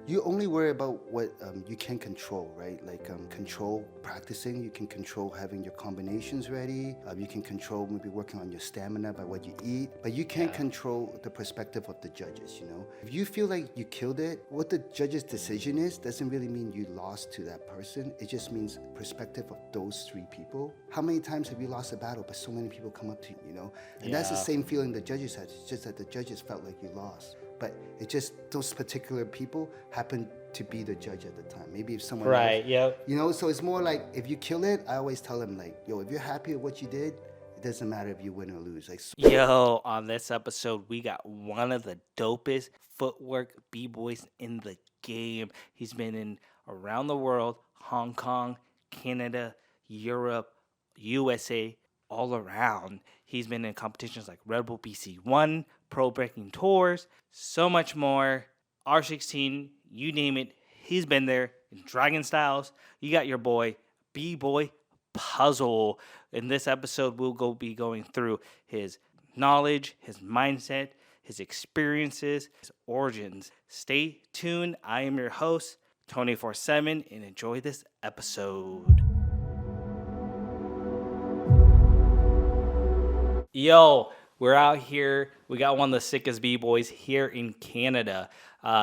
you only worry about what you can control, right? Like control practicing. You can control having your combinations ready. You can control maybe working on your stamina by what you eat. But you can't Yeah. control the perspective of the judges, you know? If you feel like you killed it, what the judge's decision is doesn't really mean you lost to that person. It just means perspective of those three people. How many times have you lost a battle, but so many people come up to you, you know? And that's the Yeah. same feeling the judges had. It's just that the judges felt like you lost. But it just, those particular people happened to be the judge at the time. Maybe if someone else, Right. Yep. you know, so it's more like if you kill it, I always tell them, like, yo, if you're happy with what you did, it doesn't matter if you win or lose. Like, Yo, on this episode, we got one of the dopest footwork b-boys in the game. He's been in around the world, Hong Kong, Canada, Europe, USA, all around. He's been in competitions like Red Bull BC1, Pro Breaking Tours, so much more. R16, you name it, he's been there. In Dragon Styles, you got your boy, Bboy Puzzle. In this episode, we'll be going through his knowledge, his mindset, his experiences, his origins. Stay tuned. I am your host, Tony47, and enjoy this episode. Yo, we're out here. We got one of the sickest b-boys here in Canada.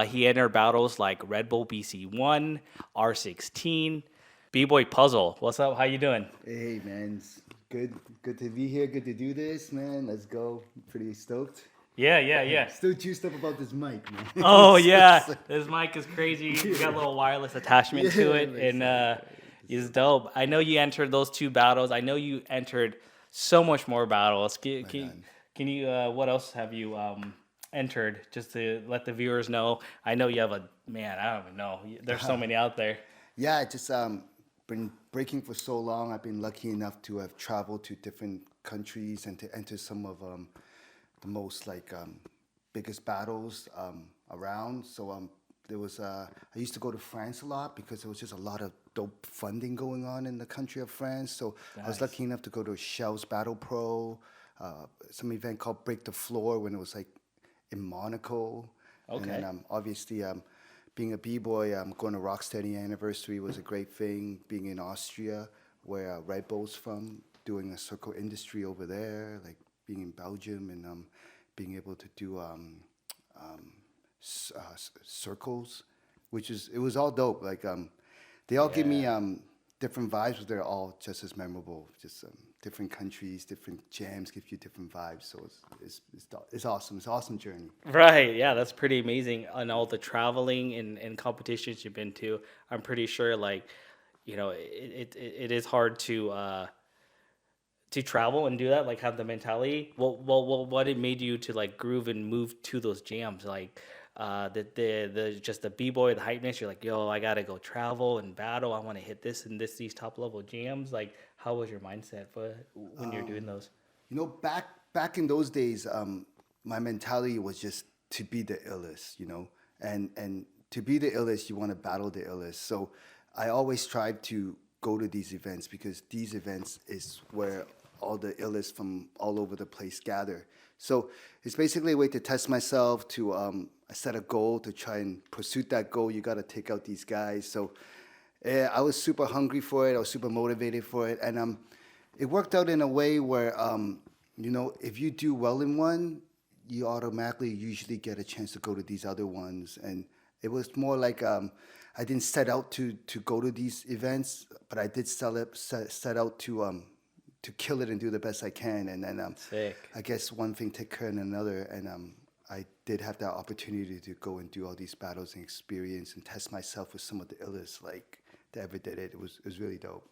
He entered battles like Red Bull BC1, R16, Bboy Puzzle. What's up? How you doing? hey, man, it's good to be here. Good to do this, man. Let's go. Pretty stoked. Yeah. Still juiced up about this mic, man. Oh yeah, this mic is crazy. We got a little wireless attachment to it, Yeah, and it's dope. I know you entered those two battles. I know you entered so much more battles. Can you? What else have you entered? Just to let the viewers know. I know you have a man. I don't even know. There's so many out there. Yeah, I just been breaking for so long. I've been lucky enough to have traveled to different countries and to enter some of the most like biggest battles around. So there was I used to go to France a lot because there was just a lot of dope funding going on in the country of France. So I was Nice. lucky enough to go to Shell's Battle Pro, some event called Break the Floor when it was like in Monaco. And Okay. then obviously being a b-boy, going to Rocksteady Anniversary was a great thing. Being in Austria, where Red Bull's from, doing a circle industry over there, like being in Belgium and being able to do circles, it was all dope. Like they all give me different vibes, but they're all just as memorable. Just different countries, different jams give you different vibes. So it's awesome. It's an awesome journey. Right, yeah, that's pretty amazing. And all the traveling and competitions you've been to, I'm pretty sure, like, it is hard to travel and do that, like have the mentality. What it made you to like groove and move to those jams, like the just the b-boy, the hypeness. You're like, yo, I gotta go travel and battle. I want to hit this and these top level jams. Like, how was your mindset when you're doing those? You know, back in those days, my mentality was just to be the illest, you know, and to be the illest, you want to battle the illest. So I always tried to go to these events because these events is where all the illest from all over the place gather. So it's basically a way to test myself, to I set a goal to try and pursue that goal. You got to take out these guys. So I was super hungry for it. I was super motivated for it, and it worked out in a way where you know, if you do well in one, you automatically usually get a chance to go to these other ones. And it was more like I didn't set out to go to these events, but I did set out to kill it and do the best I can. And then Sick. I guess one thing took care of another, and I did have that opportunity to go and do all these battles and experience and test myself with some of the illest like that ever did it. It was really dope.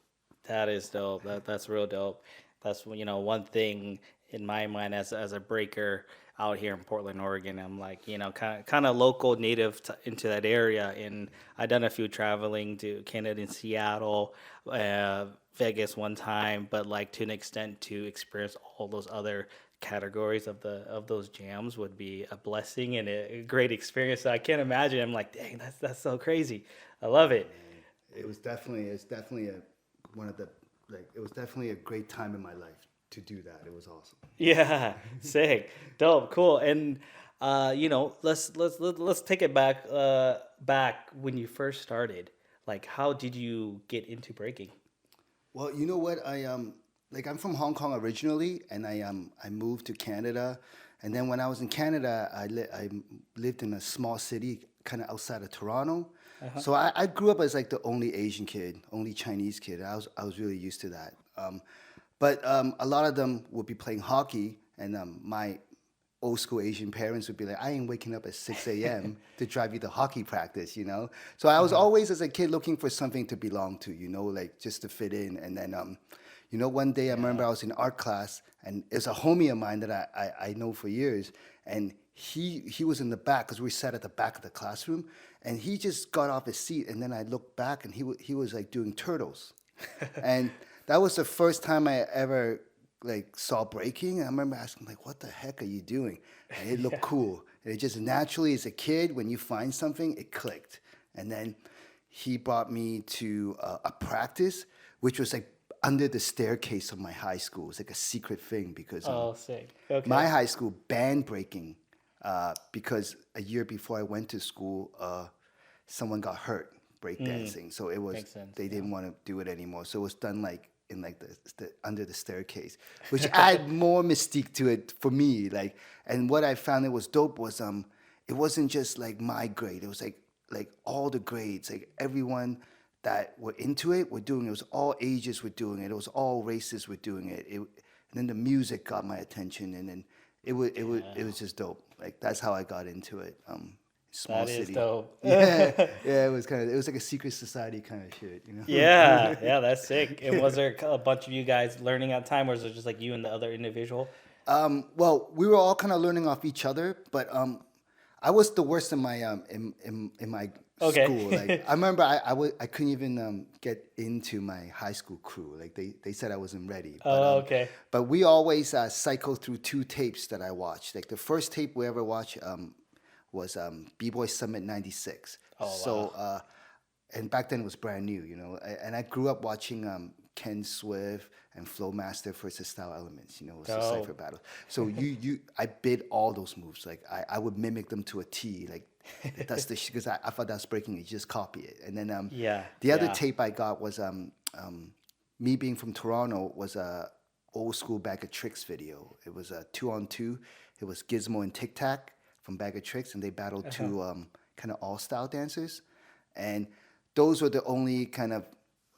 That is dope. That's real dope. That's one thing in my mind as a breaker out here in Portland, Oregon. I'm like, kind of local native into that area, and I done a few traveling to Canada and Seattle, Vegas one time, but like to an extent to experience all those other categories of those jams would be a blessing and a great experience. So I can't imagine. I'm like, dang, that's so crazy. I love it. It's definitely it was definitely a great time in my life to do that. It was awesome. Yeah, sick, dope, cool. And Let's take it back when you first started. Like, how did you get into breaking? Well, you know what? Like I'm from Hong Kong originally, and I moved to Canada, and then when I was in Canada, I lived in a small city, kind of outside of Toronto. So I grew up as like the only Asian kid, only Chinese kid. I was really used to that. But a lot of them would be playing hockey, and my old school Asian parents would be like, I ain't waking up at 6 a.m. to drive you to hockey practice, you know? So I was always, as a kid, looking for something to belong to, you know, like just to fit in. And then, one day I remember I was in art class, and it's a homie of mine that I know for years. And he was in the back, because we sat at the back of the classroom, and he just got off his seat. And then I looked back, and he was like doing turtles. And that was the first time I ever like saw breaking. And I remember asking like, "What the heck are you doing?" And it looked cool. And it just naturally, as a kid, when you find something, it clicked. And then he brought me to a practice, which was like under the staircase of my high school. It's like a secret thing, because Oh, sick. Okay. my high school banned breaking because a year before I went to school, someone got hurt breakdancing. So it was Makes sense, they didn't want to do it anymore. So it was done like in like the under the staircase, which add more mystique to it for me. Like, and what I found it was dope was it wasn't just like my grade. It was like all the grades, like everyone that were into it were doing it. It was all ages were doing it. It was all races were doing it. And then the music got my attention, and then it was just dope. Like that's how I got into it. Small That is city. dope. Yeah, it was like a secret society kind of shit, you know. Yeah, that's sick. And was there a bunch of you guys learning at the time, or was it just like you and the other individual? Well, we were all kind of learning off each other, but I was the worst in my in my Okay. school. Like I remember, I couldn't even get into my high school crew. Like they said I wasn't ready. Oh, okay. But we always cycled through two tapes that I watched. Like the first tape we ever watched was B-Boy Summit '96. Oh, So and back then it was brand new, you know. And I grew up watching Ken Swift and Flowmaster versus Style Elements, you know, it was the Dope. cipher battle. So I bid all those moves. Like I would mimic them to a T. Like that's the because I thought that's breaking. You just copy it. And then Yeah, the other yeah. tape I got was me being from Toronto was a old school Bag of Tricks video. It was a 2-on-2. It was Gizmo and Tic Tac from Bag of Tricks, and they battled two kind of all style dancers, and those were the only kind of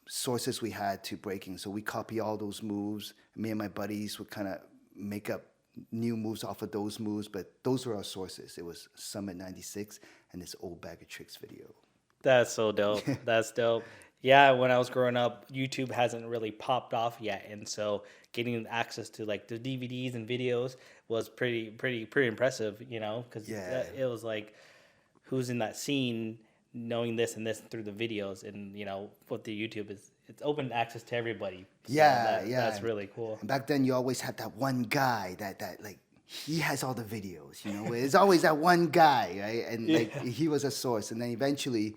sources we had to breaking. So we copy all those moves. Me and my buddies would kind of make up new moves off of those moves, but those were our sources. It was Summit '96 and this old Bag of Tricks video. That's so dope. That's dope. Yeah, when I was growing up, YouTube hasn't really popped off yet, and so getting access to like the DVDs and videos was pretty impressive. You know, because Yeah. it was like who's in that scene, knowing this and this through the videos, and what the YouTube is. It's open access to everybody. So Yeah, that's really cool. And back then, you always had that one guy that like he has all the videos. You know, there's always that one guy, right? And like he was a source. And then eventually,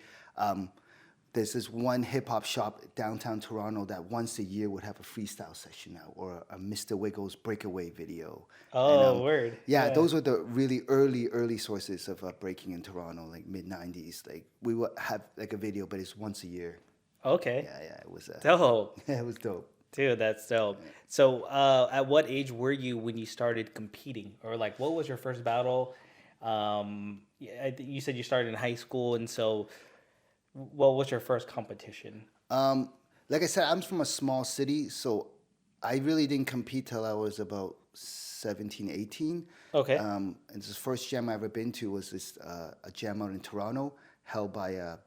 there's this one hip hop shop downtown Toronto that once a year would have a freestyle session out, or a Mr. Wiggles breakaway video. Oh, word. Yeah, those were the really early sources of breaking in Toronto, like mid '90s. Like we would have like a video, but it's once a year. Okay. Yeah, it was Dope. yeah, it was dope. Dude, that's dope. So, at what age were you when you started competing, or like, what was your first battle? I think you said you started in high school, and so, what was your first competition? Like I said, I'm from a small city, so I really didn't compete till I was about 17, 18. Okay. And the first jam I ever been to was this a jam out in Toronto held by a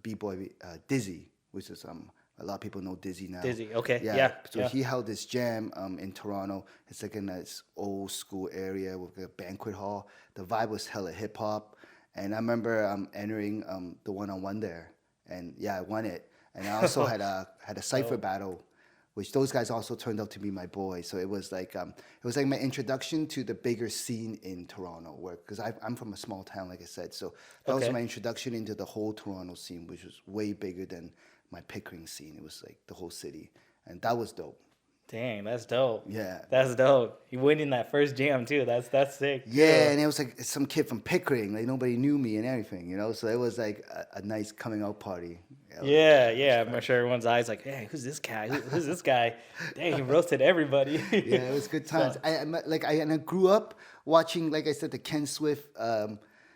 b-boy Dizzy, which is a lot of people know Dizzy now. Dizzy, okay, yeah. So he held this jam in Toronto. It's like in this old school area with a banquet hall. The vibe was hella hip hop, and I remember entering the one-on-one there, and I won it. And I also had a cipher battle, which those guys also turned out to be my boys. So it was like my introduction to the bigger scene in Toronto, because I'm from a small town, like I said. So that was my introduction into the whole Toronto scene, which was way bigger than my Pickering scene. It was like the whole city, and that was dope. Dang, that's dope. Yeah. That's dope. You winning that first jam too. That's sick. Yeah, Too. and it was like some kid from Pickering, like nobody knew me and everything, you know. So it was like a nice coming out party. Yeah, It was yeah. I'm fresh. sure everyone's eyes like, hey, who's this guy? Who's this guy? Dang, he roasted everybody. Yeah, it was good times. So And I grew up watching, like I said, the Ken Swift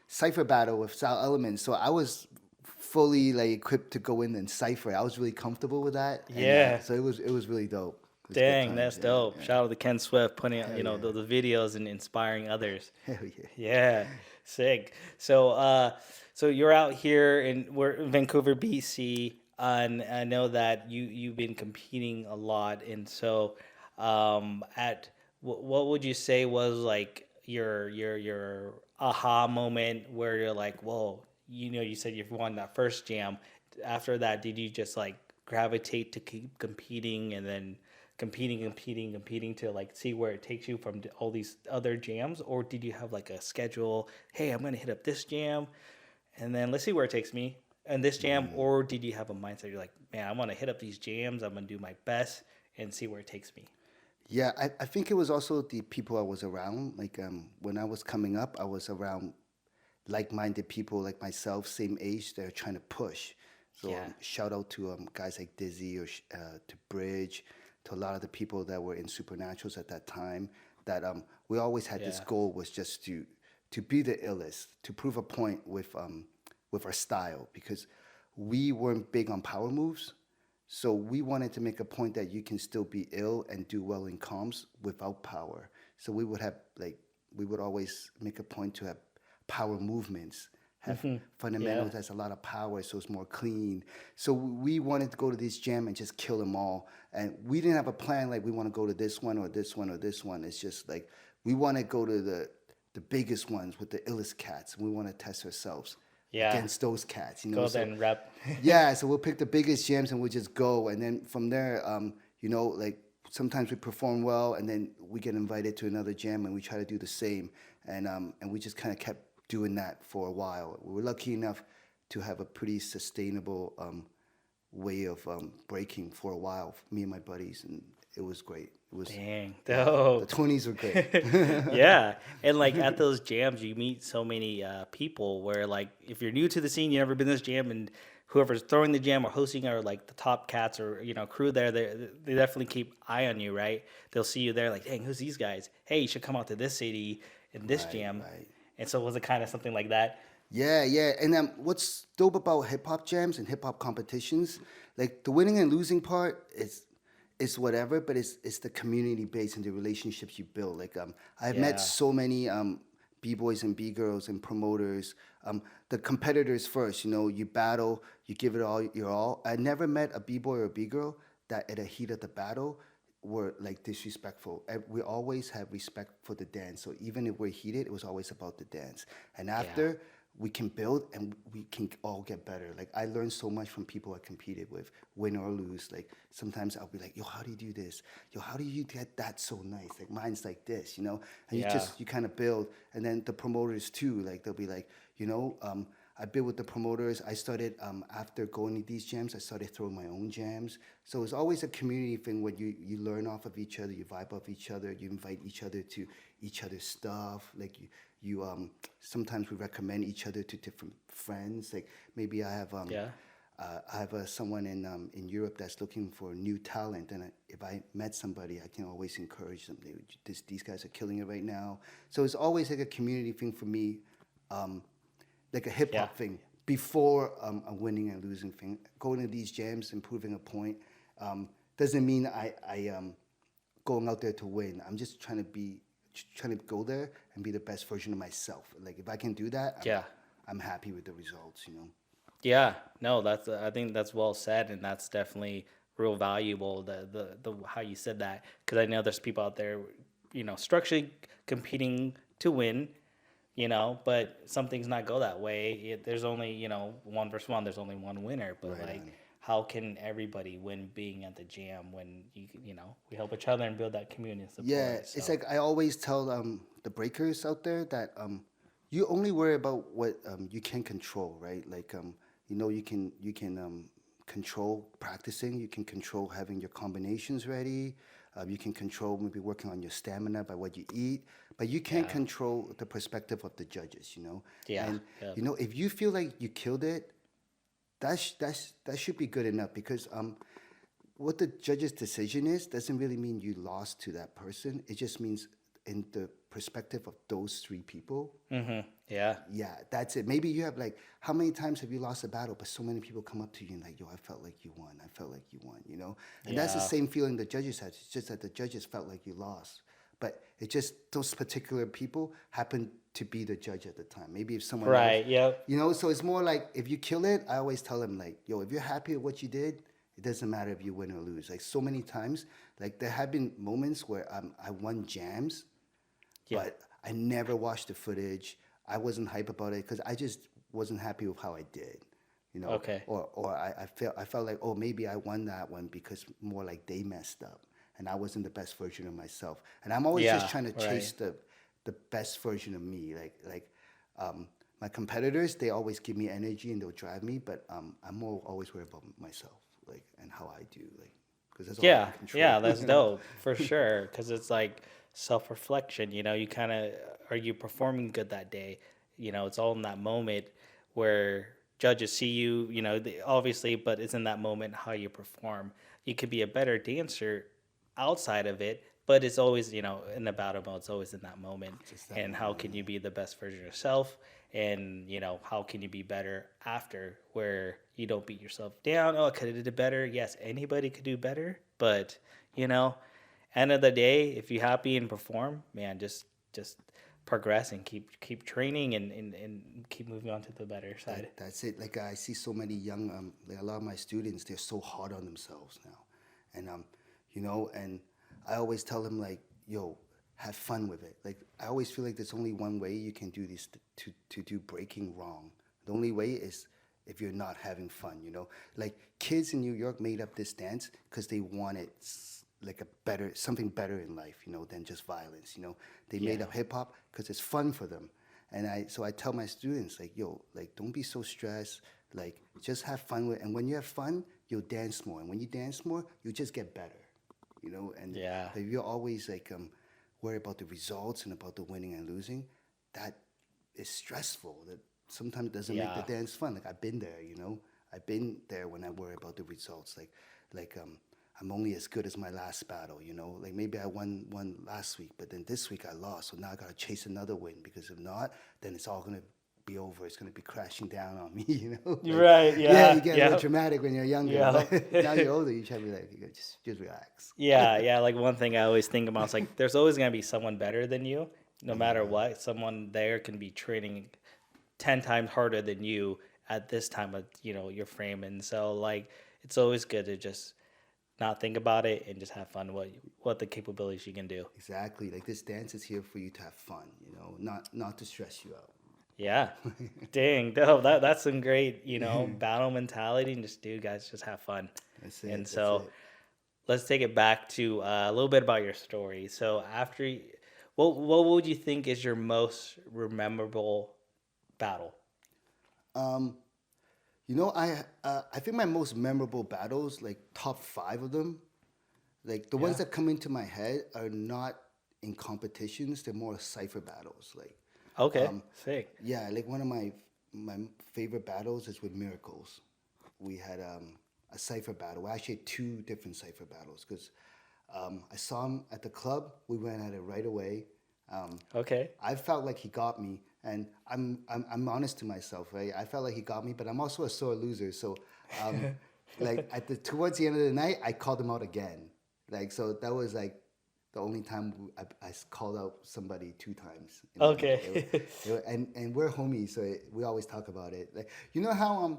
cipher battle with Sal Elements. So I was fully like equipped to go in and cipher. I was really comfortable with that, and yeah. so it was really dope. It was good Dang, times. that's Yeah, dope. yeah. Shout out to Ken Swift putting out, Hell yeah, the videos and inspiring others. hell yeah. Yeah, sick. So you're out here in we're in Vancouver, BC, and I know that you've been competing a lot, and so at what would you say was like your aha moment where you're like, whoa, you said you've won that first jam. After that, did you just like gravitate to keep competing and then competing to like see where it takes you from all these other jams, or did you have like a schedule? Hey, I'm gonna hit up this jam, and then let's see where it takes me and this jam, or did you have a mindset you're like, man, I want to hit up these jams, I'm gonna do my best and see where it takes me? Yeah, I think it was also the people I was around. Like when I was coming up, I was around like-minded people like myself, same age. They're trying to push. So Yeah. shout out to guys like Dizzy or to Bridge, to a lot of the people that were in Supernaturals at that time. That we always had this Yeah. goal was just to be the illest, to prove a point with our style, because we weren't big on power moves. So we wanted to make a point that you can still be ill and do well in comms without power. So we would always make a point to have power movements, have fundamentals Yeah. that's a lot of power, so it's more clean. So we wanted to go to this jam and just kill them all. And we didn't have a plan like we want to go to this one or this one or this one. It's just like we want to go to the biggest ones with the illest cats, and we want to test ourselves Yeah. against those cats. Go So there and rep. yeah, so we'll pick the biggest jams and we'll just go, and then from there, like sometimes we perform well, and then we get invited to another jam, and we try to do the same, and we just kind of kept doing that for a while. We were lucky enough to have a pretty sustainable way of breaking for a while, me and my buddies, and it was great. It was Dang, the dope. 20s were great. Yeah, and like at those jams you meet so many people where like if you're new to the scene, you've never been to this jam, and whoever's throwing the jam or hosting are like the top cats or crew there, they definitely keep eye on you, right? They'll see you there like, dang, who's these guys? Hey, you should come out to this city in this Right, jam. right. And so was it kind of something like that? Yeah, yeah. And what's dope about hip hop jams and hip hop competitions, like the winning and losing part is whatever, but it's the community base and the relationships you build. Like I've Yeah. met so many b-boys and b-girls and promoters. The competitors first, you battle, you give it all your all. I never met a b-boy or a b-girl that at the heat of the battle were like disrespectful. We always have respect for the dance. So even if we're heated, it was always about the dance. And after, we can build and we can all get better. Like I learned so much from people I competed with, win or lose. Like sometimes I'll be like, yo, how do you do this? Yo, how do you get that so nice? Like mine's like this, And Yeah. you kind of build. And then the promoters too, like they'll be like, I built with the promoters. I started, after going to these jams, I started throwing my own jams. So it's always a community thing where you learn off of each other, you vibe off each other, you invite each other to each other's stuff. Like you sometimes we recommend each other to different friends. Like maybe I have Yeah. I have someone in Europe that's looking for new talent, and if I met somebody, I can always encourage them. These guys are killing it right now. So it's always like a community thing for me, like a hip hop Yeah. thing before a winning and losing thing. Going to these jams and proving a point doesn't mean I going out there to win. I'm just trying to go there and be the best version of myself. Like if I can do that, Yeah. I'm happy with the results. Yeah, no, that's I think that's well said, and that's definitely real valuable. The how you said that, because I know there's people out there, structurally competing to win, but some things not go that way. There's only one versus one. There's only one winner, but Right like, on. how can everybody win being at the jam when we help each other and build that community and support? Yeah, it's So, like I always tell the breakers out there that you only worry about what you can control, right? Like you can control practicing, you can control having your combinations ready, You can control maybe working on your stamina by what you eat, but you can't Yeah. control the perspective of the judges, you know. Yeah. And Yeah. you know, if you feel like you killed it, that should be good enough because what the judge's decision is doesn't really mean you lost to that person. It just means in the perspective of those three people, Yeah. yeah, that's it. Maybe you have like, how many times have you lost a battle, but so many people come up to you and like, yo, I felt like you won. I felt like you won, you know? And that's the Yeah. same feeling the judges had. It's just that the judges felt like you lost. But it just, those particular people happened to be the judge at the time. Maybe if someone else, Right. Yep. you know? So it's more like, if you kill it, I always tell them like, yo, if you're happy with what you did, it doesn't matter if you win or lose. Like so many times, like there have been moments where I won jams, Yeah. but I never watched the footage. I wasn't hype about it because I just wasn't happy with how I did, you know. Okay. Or I felt like, oh, maybe I won that one because more like they messed up and I wasn't the best version of myself. And I'm always Yeah. just trying to chase the best version of me. My competitors, they always give me energy and they'll drive me, but I'm more always worried about myself, like and how I do, like because that's all I Yeah, can control. yeah, that's you know? dope for sure. Because it's like self-reflection. You know, you kind of are you performing good that day? You know, it's all in that moment where judges see you. You know, obviously, but it's in that moment how you perform. You could be a better dancer outside of it, but it's always in the battle mode. It's always in that moment. Just that And how can you be the best version of yourself? And how can you be better after where you don't beat yourself down? Oh, I could have did better. Yes, anybody could do better, but you know end of the day, if you're happy and perform, man, just progress and keep training and keep moving on to the better side. That's it. Like I see so many young, like a lot of my students, they're so hard on themselves now, and and I always tell them like, yo, have fun with it. Like I always feel like there's only one way you can do this to do breaking wrong. The only way is if you're not having fun. You know, like kids in New York made up this dance because they wanted like something better in life, you know, than just violence. You know, they made Yeah. up hip hop because it's fun for them. And so I tell my students like, yo, like don't be so stressed. Like just have fun with, and when you have fun, you'll dance more. And when you dance more, you just get better. You know, and Yeah. if you're always like worried about the results and about the winning and losing, that is stressful. That sometimes doesn't make the Yeah. dance fun. Like I've been there, you know. I've been there when I worry about the results. Like I'm only as good as my last battle, you know. Like maybe I won one last week, but then this week I lost, so now I gotta chase another win because if not, then it's all gonna be over. It's gonna be crashing down on me, you know. Right. Yeah, Yeah. you get a Yeah. little dramatic when you're younger, Yeah. but now you're older. You try to be like, you just relax. Yeah, yeah. Like one thing I always think about is like there's always gonna be someone better than you, no matter what. Someone there can be training 10 times harder than you at this time of your frame, and so like it's always good to just not think about it and just have fun. What the capabilities you can do. Exactly. Like this dance is here for you to have fun, you know, not to stress you out. Yeah, dang, dope. That's some great battle mentality, and just dude, guys, just have fun. That's it. And That's so it. let's take it back to a little bit about your story. So what would you think is your most memorable battle? Um, you know, I think my most memorable battles, like top 5 of them, like the ones Yeah. that come into my head are not in competitions. They're more cipher battles. Like, Okay, um, sick. yeah, like one of my favorite battles is with Miracles. We had a cipher battle. We actually had 2 different cipher battles because I saw him at the club. We went at it right away. Okay. I felt like he got me, and I'm honest to myself, right? I felt like he got me, but I'm also a sore loser. So, like towards the end of the night, I called him out again. Like so, that was like the only time I called out somebody 2 times. In one night. Okay. And we're homies, so we always talk about it. Like you know how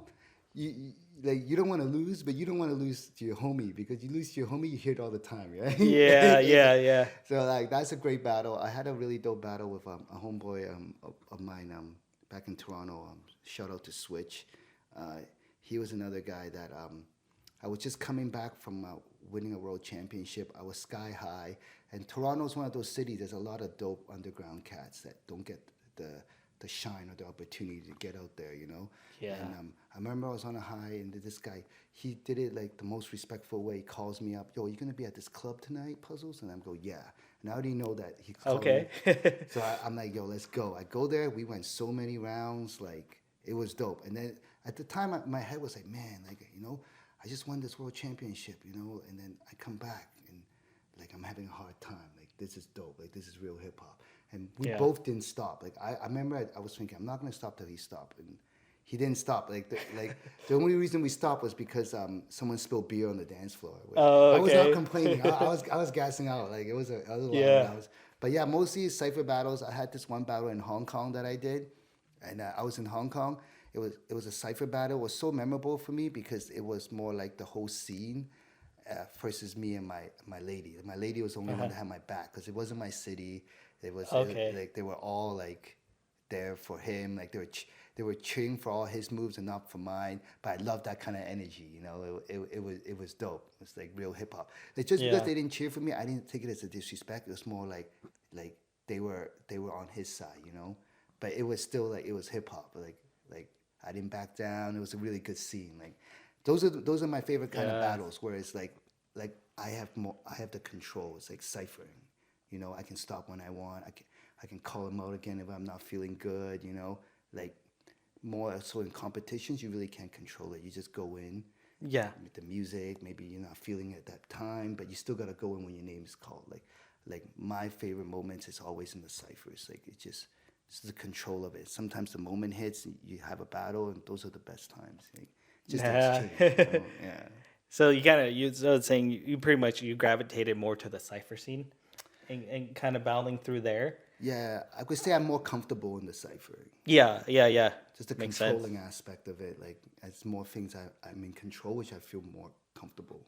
like you don't want to lose, but you don't want to lose to your homie because you lose to your homie, you hear it all the time, right? Yeah, yeah, yeah. So like that's a great battle. I had a really dope battle with a homeboy of mine back in Toronto. Shout out to Switch. He was another guy that I was just coming back from winning a world championship. I was sky high, and Toronto's one of those cities. There's a lot of dope underground cats that don't get the the shine or the opportunity to get out there, you know. Yeah. And I remember I was on a high, and this guy, he did it like the most respectful way. He calls me up, yo, you gonna be at this club tonight, Puzzles? And I'm go, yeah. And I already know that he's calling Okay. me. So I'm like, yo, let's go. I go there. We went so many rounds, like it was dope. And then at the time, my head was like, man, like you know, I just won this world championship, you know. And then I come back and like I'm having a hard time. Like this is dope. Like this is real hip hop. And we Yeah. both didn't stop. Like I remember I was thinking, I'm not gonna stop till he stopped. And he didn't stop. Like the only reason we stopped was because someone spilled beer on the dance floor. Oh, I was not okay. complaining. I was gassing out. Like it was a lot of Yeah. rounds. But yeah, mostly cypher battles. I had this one battle in Hong Kong that I did, and I was in Hong Kong. It was a cypher battle. It was so memorable for me because it was more like the whole scene versus me and my lady. My lady was the only one that had my back because it wasn't my city. It was Okay. like they were all like there for him. Like they were cheering for all his moves and not for mine. But I love that kind of energy. You know, it was dope. It was like real hip hop. It's just because Yeah. they didn't cheer for me, I didn't take it as a disrespect. It was more like they were on his side. You know, but it was still like it was hip hop. Like I didn't back down. It was a really good scene. Like those are my favorite kind of Yeah. battles. Where it's like I have the control. It's like ciphering. You know, I can stop when I want. I can call him out again if I'm not feeling good. You know, like more so in competitions, you really can't control it. You just go in Yeah. with the music. Maybe you're not feeling it at that time, but you still gotta go in when your name is called. Like my favorite moments is always in the ciphers. Like it's the control of it. Sometimes the moment hits, and you have a battle, and those are the best times. Like, just the Yeah. exchange. You know? Yeah. So so it's saying you pretty much you gravitated more to the cipher scene, and kind of battling through there. Yeah, I could say I'm more comfortable in the cipher. Yeah. Yeah. Yeah. Just the Makes sense. controlling aspect of it. Like, it's more things I'm in control, which I feel more comfortable.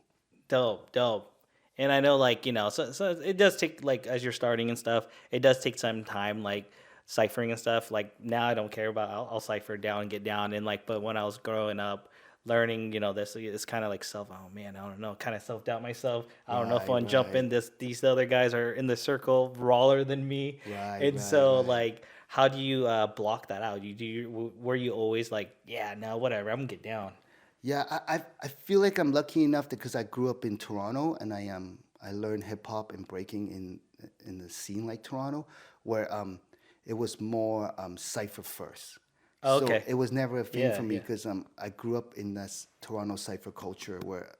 Dope, dope. And I know, like, so it does take, like, as you're starting and stuff, it does take some time, like, ciphering and stuff. Like, now I don't care about, I'll cipher down and get down. And, like, but when I was growing up, learning, this, it's kind of like oh man, I don't know, kind of self doubt myself. I don't know if I Right, want to jump in right. these other guys are in the circle rawer than me. Right, And right, so, right. like, how do you block that out? Were you always like, yeah, no, whatever, I'm gonna get down? Yeah, I feel like I'm lucky enough that because I grew up in Toronto and I learned hip hop and breaking in the scene like Toronto, where it was more cipher first. Oh, So okay. it was never a thing Yeah, for me yeah. because I grew up in this Toronto cipher culture where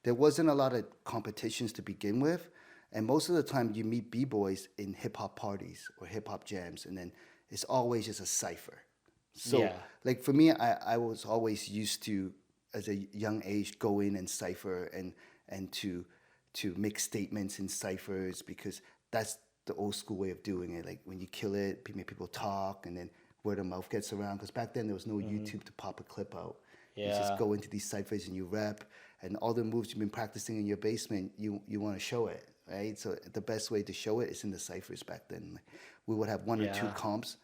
there wasn't a lot of competitions to begin with, and most of the time you meet b-boys in hip hop parties or hip hop jams, and then it's always just a cipher. So Yeah. like for me, I was always used to as a young age go in and cipher and to make statements in ciphers because that's the old school way of doing it. Like when you kill it, make people talk, and then word of mouth gets around. Because back then there was no YouTube to pop a clip out. You Yeah. just go into these ciphers and you rep, and all the moves you've been practicing in your basement, you want to show it, right? So the best way to show it is in the ciphers back then. We would have one or two Yeah. comps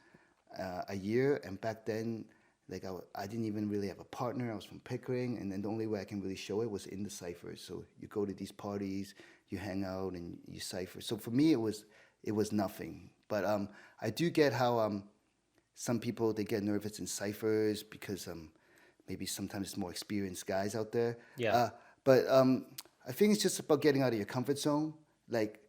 a year, and back then, like I didn't even really have a partner. I was from Pickering, and then the only way I can really show it was in the ciphers. So you go to these parties, you hang out, and you cipher. So for me, it was nothing. But I do get how some people they get nervous in ciphers because maybe sometimes it's more experienced guys out there. Yeah. But I think it's just about getting out of your comfort zone. Like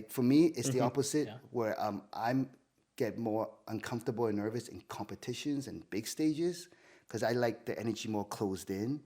for me, it's the opposite, Yeah. where I'm get more uncomfortable and nervous in competitions and big stages because I like the energy more closed in.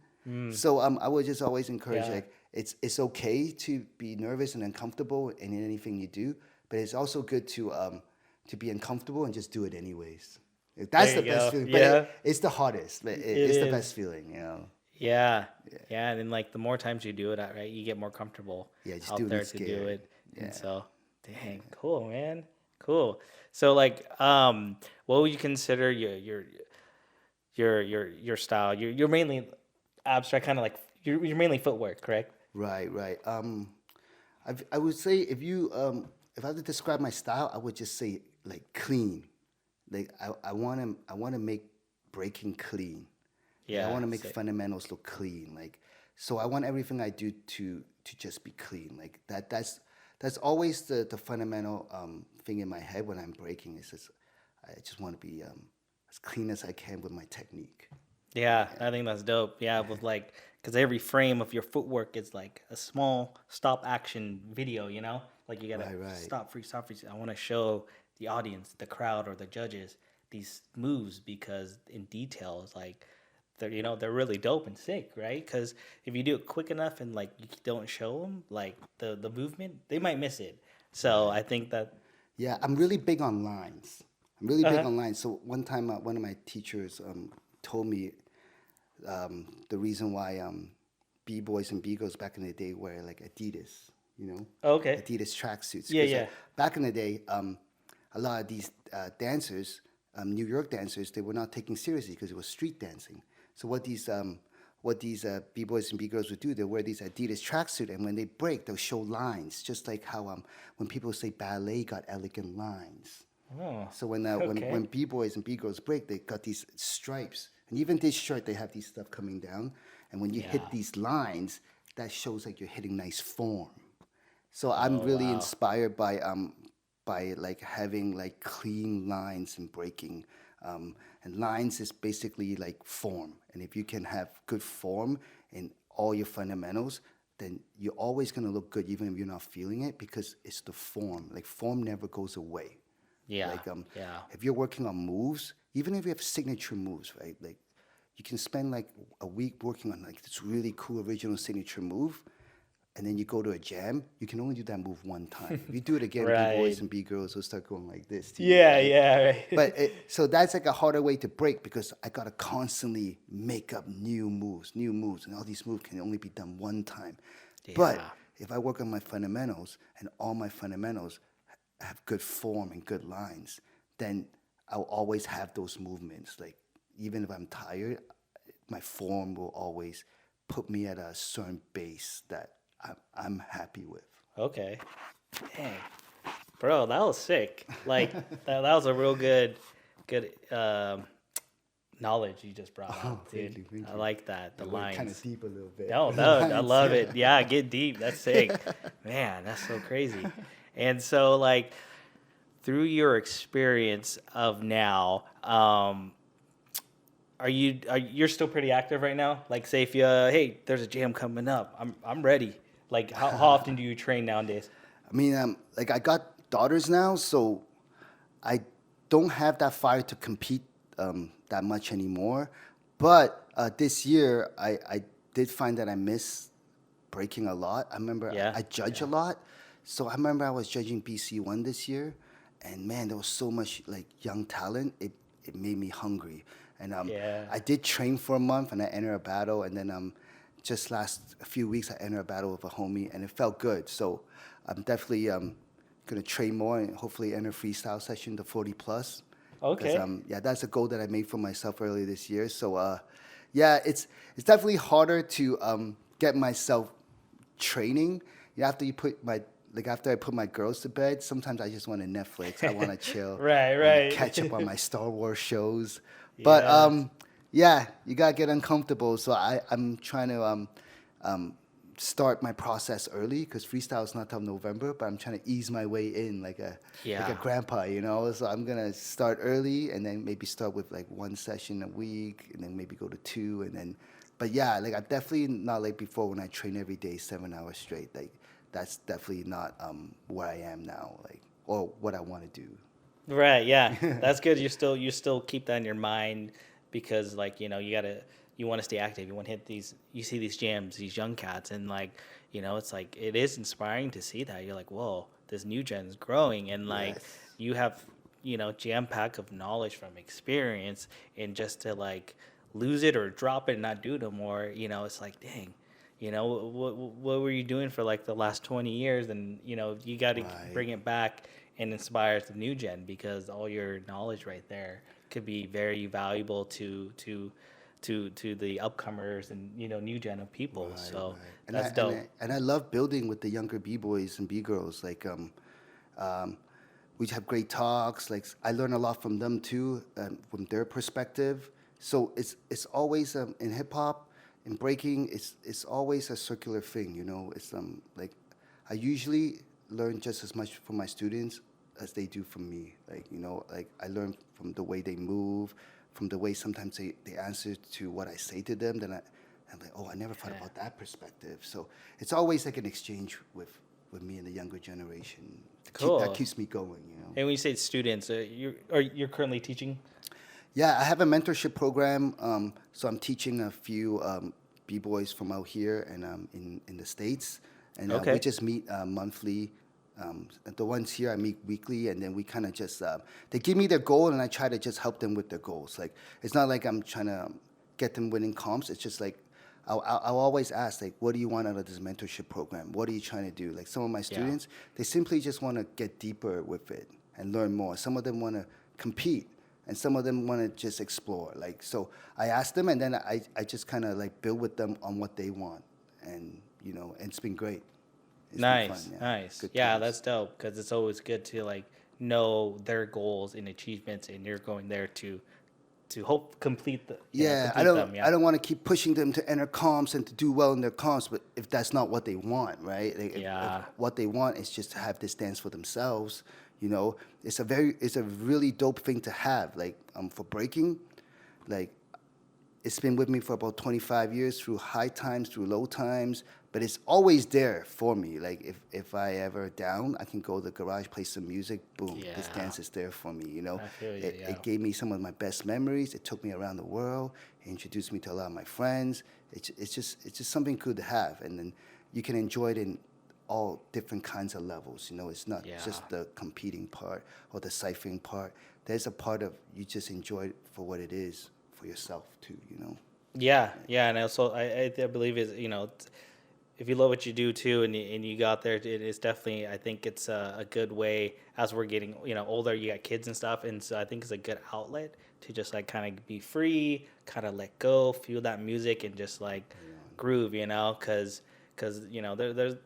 So I would just always encourage Yeah. like it's okay to be nervous and uncomfortable in anything you do, but it's also good to be uncomfortable and just do it anyways. That's There the you best go. feeling, but Yeah. it's the hardest. But It it's the is. best feeling, you know. Yeah. Yeah. And then, like, the more times you do it, right, you get more comfortable Yeah, just out doing there it to do scared. it. Yeah. And so, dang, cool, man. Cool. So, like, what would you consider your style? You're mainly abstract, kind of like you're mainly footwork, correct? Right, right. I would say if I had to describe my style, I would just say like clean. Like I wanna make breaking clean. Like, I Yeah. want to make Sick. fundamentals look clean. Like so I want everything I do to just be clean. Like that's always the fundamental thing in my head when I'm breaking. Is just I just want to be as clean as I can with my technique. Yeah, I think that's dope. Yeah, with like, because every frame of your footwork is like a small stop action video, you know? Like you gotta Right, right. stop, freeze. I want to show the audience, the crowd, or the judges these moves because in detail, it's like they're really dope and sick, right? Because if you do it quick enough and like you don't show them like the movement, they might miss it. So Right. I think that. Yeah, I'm really big on lines. I'm really big Uh-huh. on lines. So one time, one of my teachers told me the reason why b-boys and b-girls back in the day wear like Adidas, you know, Okay. Adidas tracksuits. Yeah, Because yeah. back in the day, a lot of these dancers, New York dancers, they were not taken seriously because it was street dancing. So what these b-boys and b-girls would do, they wear these Adidas tracksuit, and when they break, they'll show lines, just like how when people say ballet got elegant lines. Oh, So when okay. b-boys and b-girls break, they got these stripes, and even this shirt, they have these stuff coming down, and when you hit Yeah. these lines, that shows like you're hitting nice form. So I'm Oh, really wow. inspired by like having like clean lines and breaking. And lines is basically like form. And if you can have good form in all your fundamentals, then you're always gonna look good even if you're not feeling it because it's the form. Like form never goes away. Yeah. Like Yeah. if you're working on moves, even if you have signature moves, right? Like you can spend like a week working on like this really cool original signature move, and then you go to a jam, you can only do that move one time. If you do it again, Right. b-boys and b-girls will start going like this to you, Yeah, right? yeah, right. So that's like a harder way to break because I gotta constantly make up new moves, and all these moves can only be done one time. But Yeah. if I work on my fundamentals and all my fundamentals have good form and good lines, then I'll always have those movements. Like even if I'm tired, my form will always put me at a certain base that I'm happy with. Okay. Dang. Bro, that was sick. Like that was a real good knowledge you just brought Oh, out, thank dude. you, thank I you. like that. The It went kind of lines. deep a little bit. No, The no, I lines, love yeah. it. Yeah, get deep. That's sick. Man, that's so crazy. And so like through your experience of now, you're still pretty active right now? Like say if you hey, there's a jam coming up. I'm ready. Like how often do you train nowadays? I mean, like I got daughters now, so I don't have that fire to compete that much anymore. But this year, I did find that I miss breaking a lot. I remember Yeah. I judge a Yeah. lot. So I remember I was judging BC1 this year, and man, there was so much like young talent. It made me hungry. And Yeah. I did train for a month, and I entered a battle, and then just last a few weeks, I entered a battle with a homie, and it felt good. So I'm definitely gonna train more and hopefully enter freestyle session to 40 plus. Because Okay. yeah, that's a goal that I made for myself earlier this year. So yeah, it's definitely harder to get myself training. After you put my like after I put my girls to bed, sometimes I just want to Netflix. I want to chill. Right, I want to catch up on right. my Star Wars shows. But Yeah. yeah, you gotta get uncomfortable. So I'm trying to um, start my process early because freestyle is not till November. But I'm trying to ease my way in like a Yeah. grandpa, you know. So I'm gonna start early and then maybe start with like one session a week and then maybe go to two and then. But yeah, like I'm definitely not like before when I train every day 7 hours straight. Like that's definitely not where I am now. Like or what I want to do. Right, yeah. That's good. You still keep that in your mind because like, you want to stay active. You want to hit these you see these jams, these young cats and like, it's like it is inspiring to see that. You're like, "Whoa, this new gen's growing." And like Yes. you have, jam pack of knowledge from experience and just to like lose it or drop it and not do it no more, it's like, dang. What were you doing for like the last 20 years? And, you got to Right. bring it back and inspire the new gen because all your knowledge right there could be very valuable to the upcomers and, new gen of people. Right, So right. that's dope. And I love building with the younger b-boys and b-girls. Like um, we have great talks. Like I learn a lot from them too, from their perspective. So it's always in hip hop, in breaking. It's always a circular thing. It's like I usually learn just as much from my students as they do from me. Like like I learn from the way they move, from the way sometimes they answer to what I say to them, then I'm like, oh, I never thought about that perspective. So it's always like an exchange with me and the younger generation. That Cool. keeps me going, you know. And when you say students, you're currently teaching? Yeah, I have a mentorship program. So I'm teaching a few b-boys from out here and in the States. And we Okay. just meet monthly. The ones here, I meet weekly, and then we kind of just, they give me their goal, and I try to just help them with their goals. Like, it's not like I'm trying to get them winning comps. It's just like, I'll always ask, like, what do you want out of this mentorship program? What are you trying to do? Like, some of my students, they simply just want to get deeper with it and learn more. Some of them want to compete, and some of them want to just explore. Like, so I ask them, and then I just kind of like build with them on what they want. And, you know, and it's been great. It's been Nice, fun, yeah. nice. Good Yeah, times. that's dope because it's always good to like know their goals and achievements, and you're going there to hope complete the Yeah, complete them. I Yeah, don't want to keep pushing them to enter comps and to do well in their comps, but if that's not what they want, right? Like, if what they want is just to have this dance for themselves, you know, it's a really dope thing to have. Like, for breaking, like, it's been with me for about 25 years through high times, through low times, but it's always there for me. Like, if I ever down, I can go to the garage, play some music, boom, this Yeah. dance is there for me, you know. I feel you, yeah. It gave me some of my best memories. It took me around the world. It introduced me to a lot of my friends. It's just something good to have, and then you can enjoy it in all different kinds of levels. You know, it's not Yeah. just the competing part or the ciphering part. There's a part of you just enjoy it for what it is for yourself too, you know. Yeah, yeah, and also I believe is if you love what you do too, and you got there, it is definitely I think it's a good way as we're getting older. You got kids and stuff, and so I think it's a good outlet to just like kind of be free, kind of let go, feel that music, and just like groove, because there's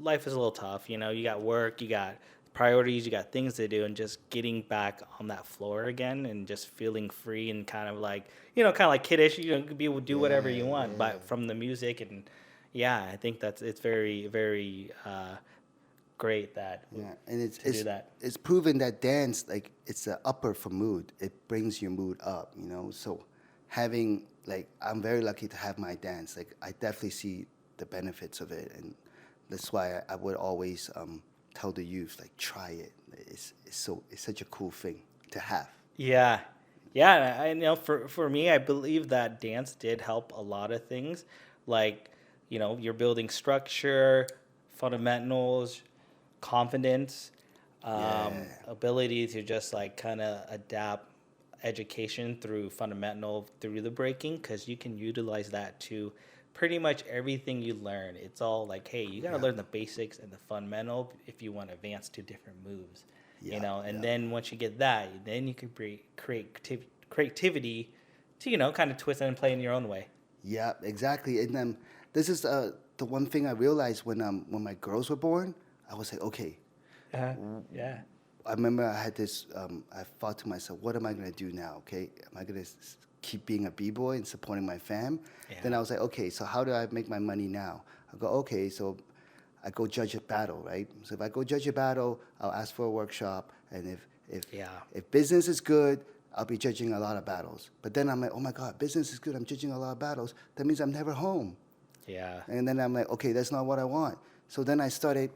life is a little tough. You got work, you got priorities, you got things to do, and just getting back on that floor again and just feeling free and kind of like kiddish. You could be able to do whatever you want, but from the music. And yeah, I think it's very very great that And do that. it's proven that dance, like, it's a upper for mood. It brings your mood up, you know. So having, like, I'm very lucky to have my dance. Like, I definitely see the benefits of it, and that's why I would always tell the youth, like, try it. It's such a cool thing to have. Yeah. Yeah, I know for me, I believe that dance did help a lot of things. Like, you're building structure, fundamentals, confidence, ability to just like kind of adapt education through fundamental through the breaking, because you can utilize that to pretty much everything you learn. It's all like, hey, you got to learn the basics and the fundamental if you want to advance to different moves. And then once you get that, then you can create creativity to kind of twist it and play in your own way. Yeah, exactly. And this is the one thing I realized when my girls were born. I was like, okay. Yeah. I remember I had this. I thought to myself, what am I gonna do now? Okay, am I gonna keep being a b-boy and supporting my fam? Then I was like, okay, so how do I make my money now? I go, okay, so I go judge a battle, right? So if I go judge a battle, I'll ask for a workshop, and if business is good, I'll be judging a lot of battles. But then I'm like, oh my God, business is good. I'm judging a lot of battles. That means I'm never home. Yeah. And then I'm like, okay, that's not what I want. So then I started,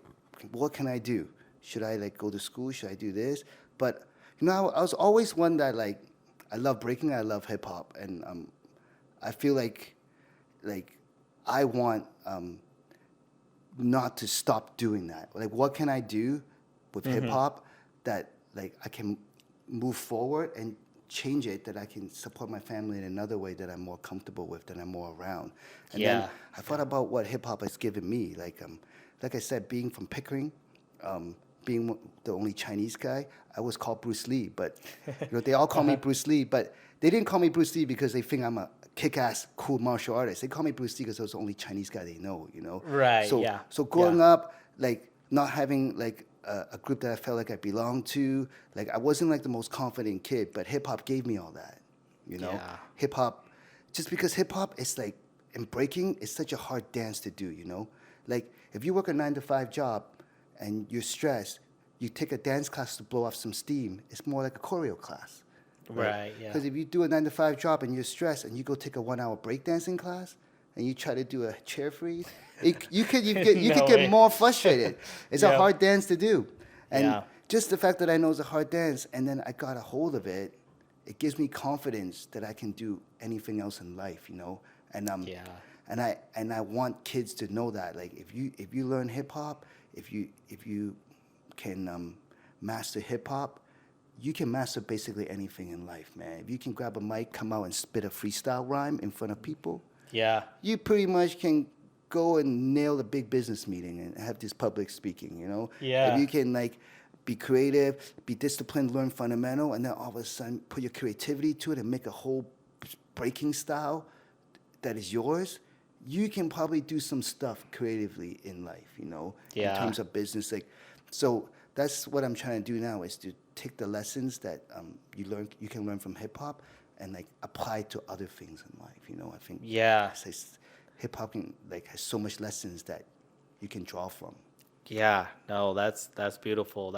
what can I do? Should I like go to school? Should I do this? But I was always one that, like, I love breaking, I love hip hop, and I feel like I want not to stop doing that. Like, what can I do with hip hop that, like, I can move forward and change it, that I can support my family in another way that I'm more comfortable with, that I'm more around. And then I thought about what hip hop has given me. Like I said, being from Pickering, being the only Chinese guy, I was called Bruce Lee. But they all call me Bruce Lee, but they didn't call me Bruce Lee because they think I'm a kick-ass, cool martial artist. They call me Bruce Lee because I was the only Chinese guy they know. Right. So growing up, like, not having like a group that I felt like I belonged to, like, I wasn't like the most confident kid, but hip hop gave me all that. Hip hop, just because hip hop is like, and breaking is such a hard dance to do. Like, if you work a 9-to-5 job and you're stressed, you take a dance class to blow off some steam. It's more like a choreo class. Right, yeah. Because if you do a 9 to 5 job and you're stressed and you go take a 1 hour breakdancing class and you try to do a chair freeze, you No could get way. more frustrated. It's a Yep. hard dance to do, and Yeah. just the fact that I know it's a hard dance and then I got a hold of it, it gives me confidence that I can do anything else in life, and Yeah. and I want kids to know that, like, if you learn hip hop, if you can master hip hop, you can master basically anything in life, man. If you can grab a mic, come out and spit a freestyle rhyme in front of people, Yeah. you pretty much can go and nail a big business meeting and have this public speaking, If Yeah. you can, like, be creative, be disciplined, learn fundamental, and then all of a sudden put your creativity to it and make a whole breaking style that is yours, you can probably do some stuff creatively in life, in Yeah. terms of business. Like, so that's what I'm trying to do now, is to take the lessons that you can learn from hip hop and, like, apply to other things in life. I think Yeah. hip hop has so much lessons that you can draw from. Yeah, no, that's beautiful.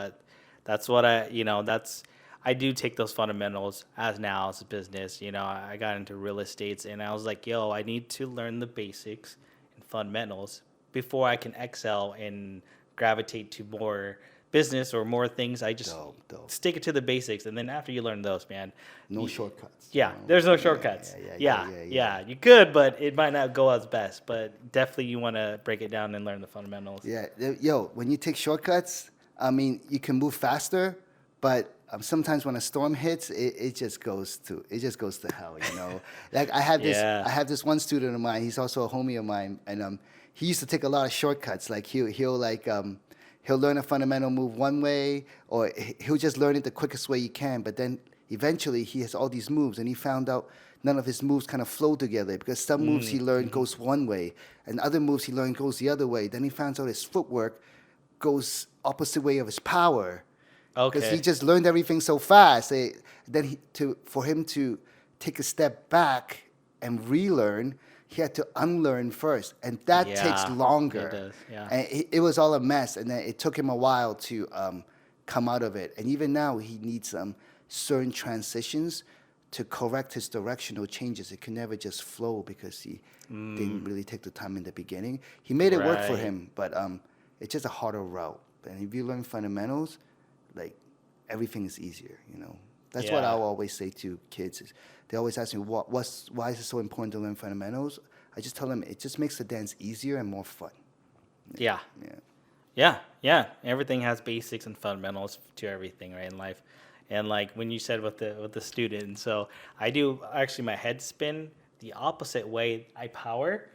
That's what I do take those fundamentals as a business. I got into real estate and I was like, yo, I need to learn the basics and fundamentals before I can excel and gravitate to more business or more things. I just Dope. stick it to the basics, and then after you learn those, man, No shortcuts. yeah, there's no shortcuts. Yeah. Yeah, you could, but it might not go as best. But definitely, you want to break it down and learn the fundamentals. Yeah, yo, when you take shortcuts, I mean, you can move faster, but sometimes when a storm hits, it just goes to hell, Like, I have Yeah. this one student of mine. He's also a homie of mine, and he used to take a lot of shortcuts. Like, he'll learn a fundamental move one way, or he'll just learn it the quickest way he can. But then eventually he has all these moves, and he found out none of his moves kind of flow together, because some moves he learned goes one way, and other moves he learned goes the other way. Then he finds out his footwork goes opposite way of his power, because Okay. he just learned everything so fast. For him to take a step back and relearn, he had to unlearn first, and that takes Yeah, longer. it does, yeah. And it was all a mess, and then it took him a while to come out of it. And even now, he needs certain transitions to correct his directional changes. It can never just flow, because he didn't really take the time in the beginning. He made it work for Right. him, but it's just a harder route. And if you learn fundamentals, like, everything is easier. That's what Yeah. I'll always say to kids. They always ask me, why is it so important to learn fundamentals? I just tell them it just makes the dance easier and more fun. Yeah. Yeah. Yeah. Everything has basics and fundamentals to everything, right, in life. And like when you said with the student, so I do actually my head spin the opposite way I power,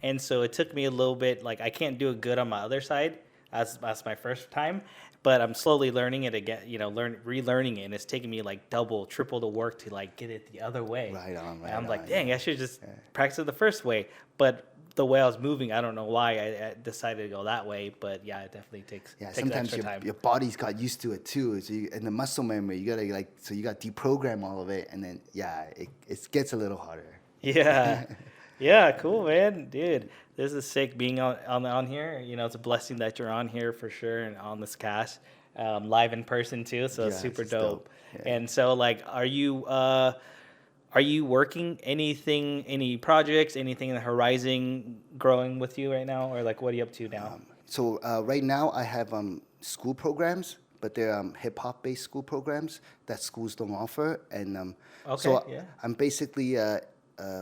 and so it took me a little bit. Like, I can't do it good on my other side as my first time, but I'm slowly learning it again. Relearning it, and it's taking me like double, triple the work to like get it the other way. Right on, And I'm right like, on, dang, I should just practice it the first way, but the way I was moving, I don't know why I decided to go that way, but yeah, it definitely takes Yeah, takes sometimes extra time. your body's got used to it too. So and the muscle memory, you gotta, so you got to deprogram all of it, and then it gets a little harder. Yeah. Yeah, cool, man. Dude, this is sick being on here. It's a blessing that you're on here for sure, and on this cast, live in person too. So it's Yes, super it's dope. dope. Yeah. And so, like, are you working any projects, anything in the horizon growing with you right now, or like what are you up to now? So right now I have school programs, but they're hip hop based school programs that schools don't offer, and so Okay, yeah. I'm basically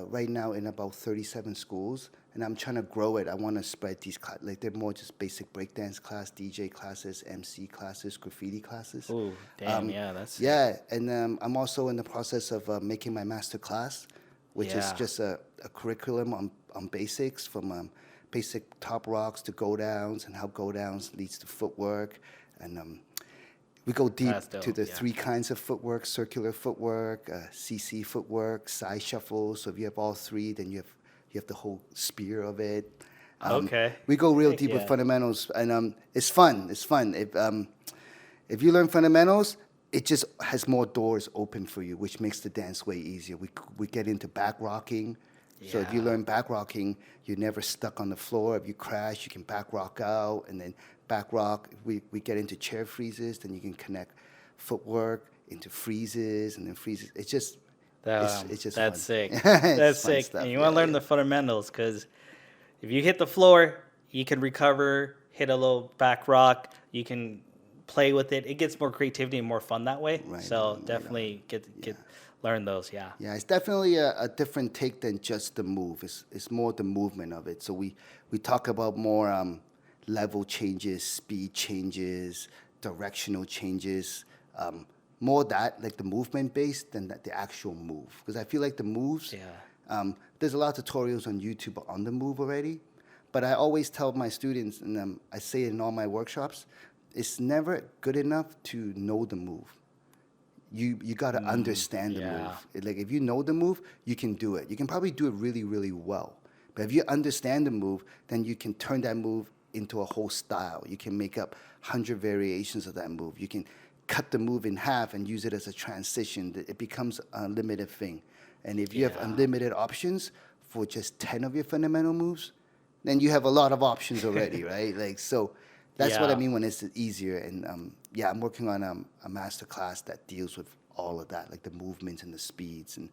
right now in about 37 schools, and I'm trying to grow it. I want to spread these like they're more just basic breakdance class, DJ classes, MC classes, graffiti classes. Ooh, damn, yeah, that's Yeah, and I'm also in the process of making my master class, which is Yeah. just a curriculum on basics, from basic top rocks to go downs, and how go downs leads to footwork. And we go deep That's dope, to the yeah. 3 kinds of footwork: circular footwork, CC footwork, side shuffle. So if you have all 3, then you have the whole spear of it. Okay. We go real Heck deep with yeah. fundamentals, and it's fun. It's fun. If you learn fundamentals, it just has more doors open for you, which makes the dance way easier. We get into back rocking. So if you Yeah. learn back rocking, you're never stuck on the floor. If you crash, you can back rock out, and then back rock. We get into chair freezes, then you can connect footwork into freezes and then freezes. It's just it's just That's fun. sick. It's That's fun sick. stuff. And you want to learn the fundamentals because if you hit the floor, you can recover, hit a little back rock. You can play with it. It gets more creativity and more fun that way. Right So on, right definitely get learn those. Yeah. Yeah, it's definitely a different take than just the move. It's more the movement of it. So we talk about more level changes, speed changes, directional changes, more that like the movement based than the actual move. Because I feel like the moves, there's a lot of tutorials on YouTube on the move already. But I always tell my students, and I say it in all my workshops, it's never good enough to know the move. You got to understand the move. Like if you know the move, you can do it. You can probably do it really, really well. But if you understand the move, then you can turn that move into a whole style. You can make up 100 variations of that move. You can cut the move in half and use it as a transition. It becomes a unlimited thing. And if you have unlimited options for just 10 of your fundamental moves, then you have a lot of options already, right? Like so. That's what I mean when it's easier. And I'm working on a master class that deals with all of that, like the movements and the speeds and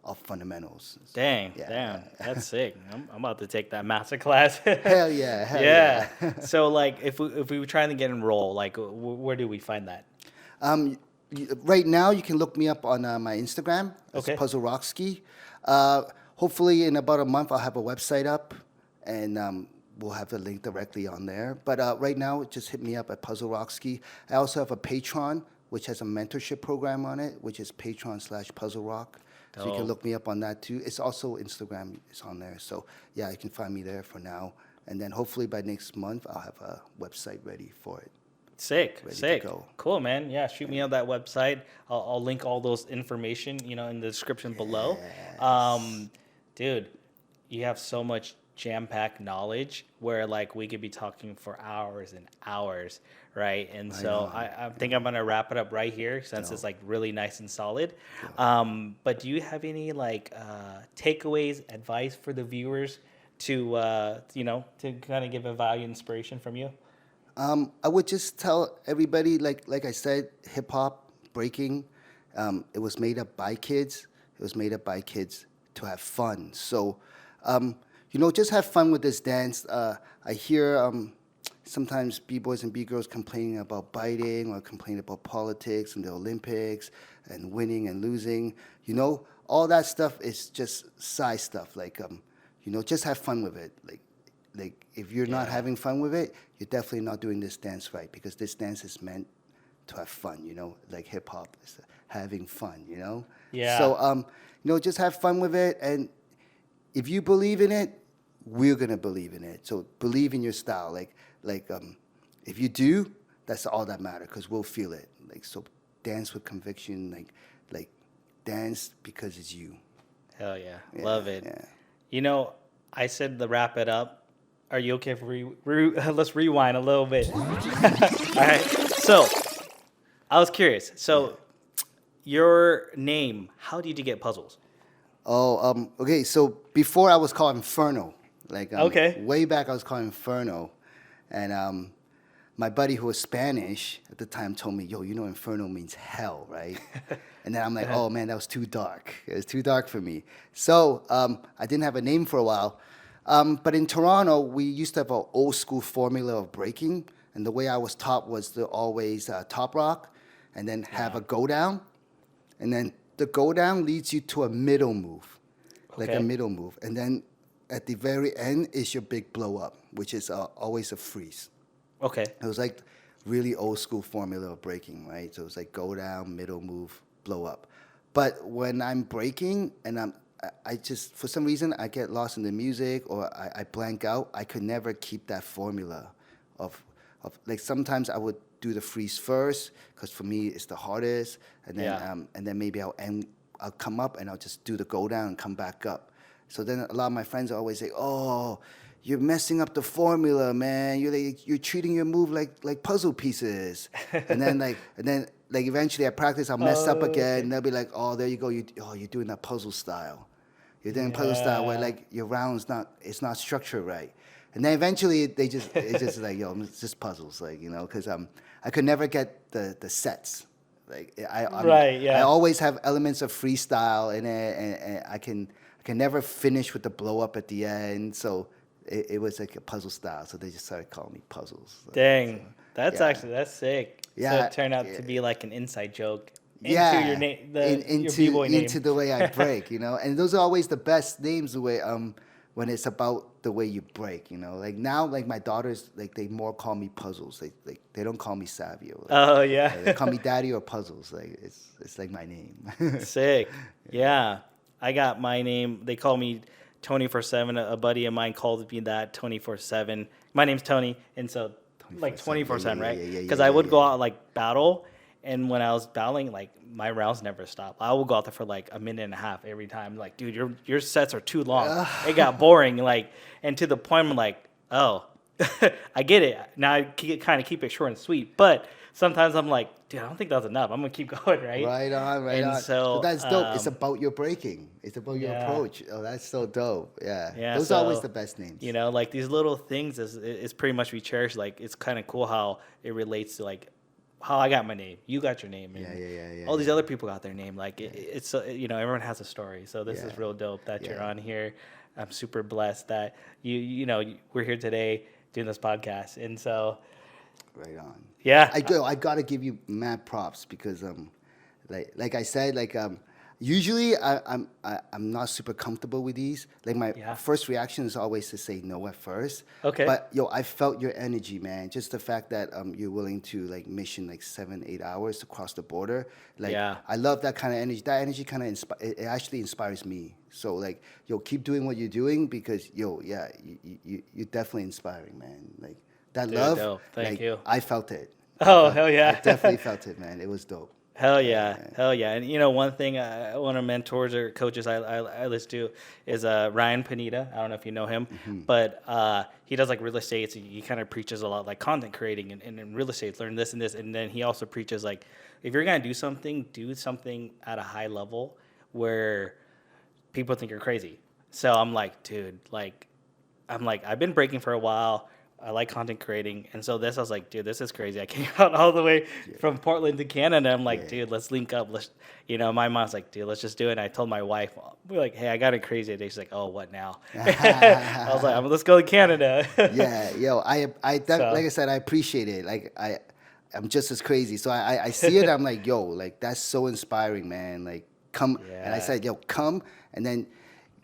all fundamentals. Damn, that's sick. I'm about to take that master class. Hell yeah. So like, if we were trying to get enrolled, like, where do we find that? Right now, you can look me up on my Instagram. It's Puzzle Rockski. Hopefully, in about a month, I'll have a website up, and we'll have the link directly on there. But right now, just hit me up at Puzzle Rockski. I also have a Patreon, which has a mentorship program on it, which is Patreon/Puzzle Rock. So you can look me up on that too. It's also Instagram. It's on there. So yeah, you can find me there for now. And then hopefully by next month, I'll have a website ready for it. Sick. Cool, man. Yeah, shoot me on that website. I'll link all those information, in the description below. Dude, you have so much jam-packed knowledge where like we could be talking for hours and hours, right? And so I think I'm gonna wrap it up right here since it's like really nice and solid. But do you have any like takeaways, advice for the viewers to to kind of give a value inspiration from you? I would just tell everybody, like I said, hip hop, breaking, it was made up by kids. It was made up by kids to have fun. So, just have fun with this dance. I hear sometimes B-boys and B-girls complaining about biting or complaining about politics and the Olympics and winning and losing. All that stuff is just side stuff. Like, just have fun with it. Like if you're not having fun with it, you're definitely not doing this dance right, because this dance is meant to have fun, like hip hop is having fun, Yeah. So, just have fun with it. And if you believe in it, we're going to believe in it. So believe in your style. If you do, that's all that matters, because we'll feel it. So dance with conviction, like dance because it's you. Hell yeah. Love it. Yeah. I said to wrap it up. Are you okay if let's rewind a little bit? All right. So, I was curious. So, your name, how did you get Puzzles? Okay. So before I was called Inferno. Way back I was called Inferno. And my buddy who was Spanish at the time told me, yo, Inferno means hell, right? And then I'm like, oh man, that was too dark. It was too dark for me. So I didn't have a name for a while. But in Toronto, we used to have an old school formula of breaking. And the way I was taught was to always top rock and then have a go down. And then the go down leads you to a middle move, like a middle move. And then at the very end is your big blow up, which is always a freeze. Okay. It was like really old school formula of breaking, right? So it was like go down, middle move, blow up. But when I'm breaking and I just, for some reason, I get lost in the music or I blank out. I could never keep that formula of like sometimes I would do the freeze first because for me it's the hardest, and then maybe I'll come up and I'll just do the go down and come back up. So then a lot of my friends always say, "Oh, you're messing up the formula, man. You're treating your move like puzzle pieces." and then eventually at practice I'll mess up again, and they'll be like, "Oh, there you go. You're doing that puzzle style." You're doing puzzle style where like your round's it's not structured right, and then eventually it's just like, yo, it's just puzzles, because I could never get the sets Like Yeah. I always have elements of freestyle in it, and I can never finish with the blow up at the end. So it was like a puzzle style. So they just started calling me Puzzles. Dang, that's yeah. actually that's sick. So Yeah, it turned out to be like an inside joke into yeah, your name, your into b-boy name. into the way I break, you know. And those are always the best names, the way when it's about the way you break, you know. Like now, like my daughters, like they more call me Puzzles. They don't call me Savio. Like, Oh yeah, they call me Daddy or Puzzles. Like it's like my name. sick. Yeah, I got my name. They call me 24/7. A buddy of mine called me that 24/7. My name's Tony, and so like 24/7, right? Because I would go out like battle, and when I was battling, like my rounds never stopped. I would go out there for like a minute and a half every time. Like, dude, your sets are too long. It got boring. Like, and to the point, I'm like, oh, I get it. Now I kind of keep it short and sweet, but sometimes I'm like, dude, I don't think that's enough. I'm gonna keep going, right? Right on. And so but that's dope. It's about your breaking. It's about your yeah. approach. Oh, that's so dope. Yeah. Yeah, Those so, are always the best names. You know, like these little things is pretty much we cherish. Like it's kind of cool how it relates to like how I got my name. You got your name. And Yeah. all these other people got their name. Like it's you know, everyone has a story. So this is Yeah. real dope that you're on here. I'm super blessed that you know we're here today doing this podcast. And so Right on. yeah, I gotta give you mad props because like I said, like usually I'm not super comfortable with these. Like my first reaction is always to say no at first. Okay. But yo, I felt your energy, man. Just the fact that you're willing to like mission like 7-8 hours to cross the border. Like I love that kind of energy. That energy kind of it actually inspires me. So like yo, keep doing what you're doing because you're definitely inspiring, man. Like that love. Dope. Thank you. I felt it. Oh hell yeah! I definitely felt it, man. It was dope. Hell yeah. And you know, one thing one of mentors or coaches I listen to is Ryan Panetta. I don't know if you know him, but he does like real estate. So he kind of preaches a lot like content creating and in real estate, learn this and this. And then he also preaches like, if you're gonna do something at a high level where people think you're crazy. So I'm like, dude, I've been breaking for a while. I like content creating. And so I was like, dude, this is crazy. I came out all the way from Portland to Canada. I'm like, dude, let's link up. My mom's like, dude, let's just do it. And I told my wife, we're like, hey, I got it crazy today. She's like, oh, what now? I was like, let's go to Canada. Yeah, yo, like I said, I appreciate it. Like I'm just as crazy. So I see it. I'm like, yo, like that's so inspiring, man. Like come. And I said, yo, come. And then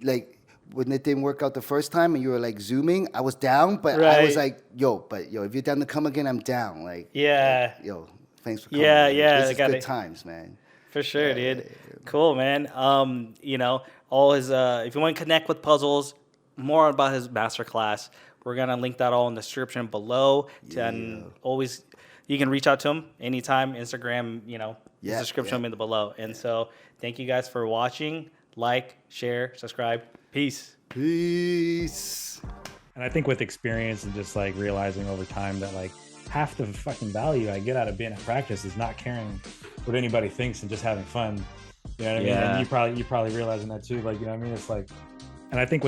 like, when it didn't work out the first time and you were like zooming, I was down, but I was like, yo, if you're down to come again, I'm down. Like, yo, thanks for coming. This is good times, man. For sure, dude. Cool, man. You know, all his if you want to connect with Puzzles, more about his masterclass, we're gonna link that all in the description below. And always you can reach out to him anytime, Instagram, you know, the description in the below. And so thank you guys for watching. Like, share, subscribe. Peace. And I think with experience and just like realizing over time that like half the fucking value I get out of being at practice is not caring what anybody thinks and just having fun. You know what I mean? And you probably realizing that too. Like, you know what I mean? It's like, and I think with